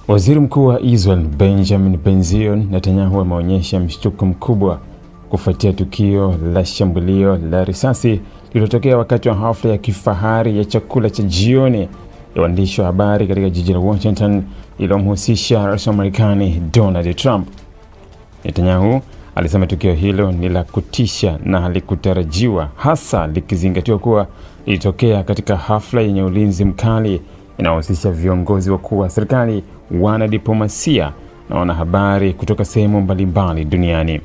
Waziri Mkuu wa Israel Benjamin Netanyahu ameonyesha mshtuko mkubwa kufuatia tukio la shambulio la risasi lililotokea wakati wa hafla ya kifahari ya chakula cha jioni ya waandishi wa habari katika jiji la Washington iliyomhusisha Rais wa Marekani Donald Trump. Netanyahu alisema tukio hilo ni la kutisha na halikutarajiwa, hasa likizingatiwa kuwa ilitokea katika hafla yenye ulinzi mkali inayohusisha viongozi wakuu wa serikali, wanadiplomasia na wanahabari kutoka sehemu mbalimbali duniani.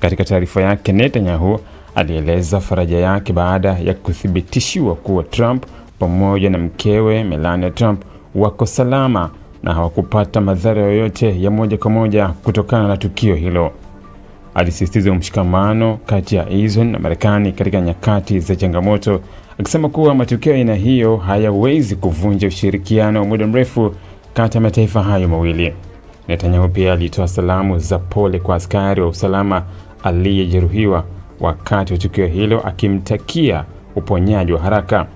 Katika taarifa yake, Netanyahu alieleza faraja yake baada ya kuthibitishiwa kuwa Trump pamoja na mkewe Melania Trump wako salama na hawakupata madhara yoyote ya moja kwa moja kutokana na tukio hilo. Alisisitiza mshikamano kati ya Israel na Marekani katika nyakati za changamoto, akisema kuwa matukio aina hiyo hayawezi kuvunja ushirikiano wa muda mrefu kati ya mataifa hayo mawili. Netanyahu pia alitoa salamu za pole kwa askari wa usalama aliyejeruhiwa wakati wa tukio hilo, akimtakia uponyaji wa haraka.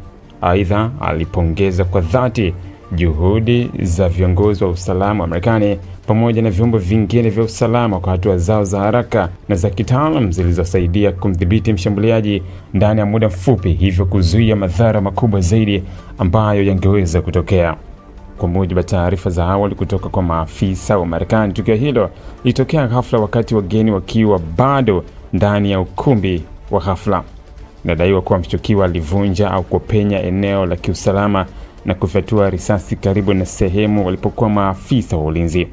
Aidha, alipongeza kwa dhati juhudi za viongozi wa usalama wa Marekani pamoja na vyombo vingine vya usalama kwa hatua zao za haraka na za kitaalamu zilizosaidia kumdhibiti mshambuliaji ndani ya muda mfupi, hivyo kuzuia madhara makubwa zaidi ambayo yangeweza kutokea. Kwa mujibu wa taarifa za awali kutoka kwa maafisa wa Marekani, tukio hilo lilitokea ghafla wakati wageni wakiwa bado ndani ya ukumbi wa ghafla. Inadaiwa kuwa mshtukiwa alivunja au kupenya eneo la kiusalama na kufyatua risasi karibu na sehemu walipokuwa maafisa wa ulinzi.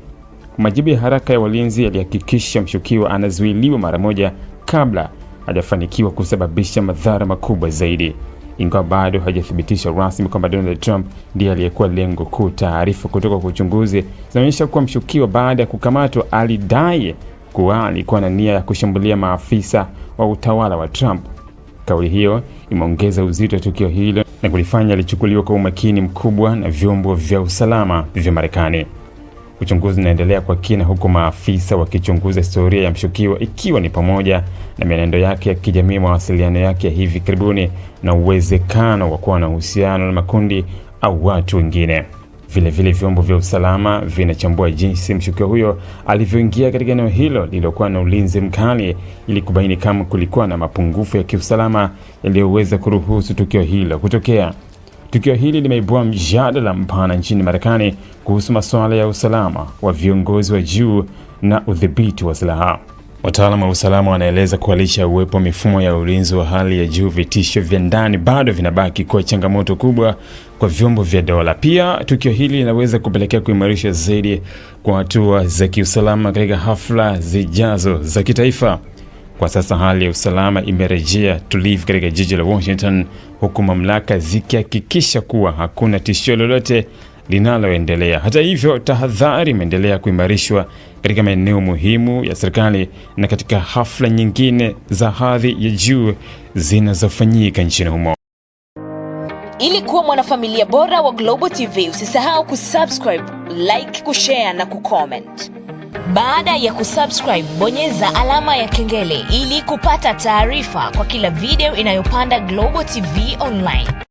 Majibu ya haraka ya walinzi yalihakikisha mshukiwa anazuiliwa mara moja kabla hajafanikiwa kusababisha madhara makubwa zaidi. Ingawa bado hajathibitisha rasmi kwamba Donald Trump ndiye aliyekuwa lengo kuu, taarifa kutoka kwa uchunguzi zinaonyesha kuwa mshukiwa baada ya kukamatwa alidai kuwa alikuwa na nia ya kushambulia maafisa wa utawala wa Trump. Kauli hiyo imeongeza uzito wa tukio hilo na kulifanya lichukuliwe kwa umakini mkubwa na vyombo vya usalama vya Marekani. Uchunguzi unaendelea kwa kina, huku maafisa wakichunguza historia ya mshukiwa, ikiwa ni pamoja na mienendo yake ya kijamii, mawasiliano yake ya hivi karibuni na uwezekano wa kuwa na uhusiano na makundi au watu wengine. Vile vyombo vya usalama vinachambua jinsi mshukiwa huyo alivyoingia katika eneo hilo lililokuwa na ulinzi mkali ili kubaini kama kulikuwa na mapungufu ya kiusalama yaliyoweza kuruhusu tukio hilo kutokea. Tukio hili limeibua mjadala mpana nchini Marekani kuhusu masuala ya usalama wa viongozi wa juu na udhibiti wa silaha. Wataalamu wa usalama wanaeleza kuwa licha ya uwepo wa mifumo ya ulinzi wa hali ya juu, vitisho vya ndani bado vinabaki kuwa changamoto kubwa kwa vyombo vya dola. Pia tukio hili linaweza kupelekea kuimarisha zaidi kwa hatua za kiusalama katika hafla zijazo za kitaifa. Kwa sasa hali ya usalama imerejea tulivu katika jiji la Washington, huku mamlaka zikihakikisha kuwa hakuna tishio lolote linaloendelea. Hata hivyo, tahadhari imeendelea kuimarishwa katika maeneo muhimu ya serikali na katika hafla nyingine za hadhi ya juu zinazofanyika nchini humo. Ili kuwa mwanafamilia bora wa Global TV, usisahau kusubscribe, like, kushare na kucomment. Baada ya kusubscribe, bonyeza alama ya kengele ili kupata taarifa kwa kila video inayopanda Global TV Online.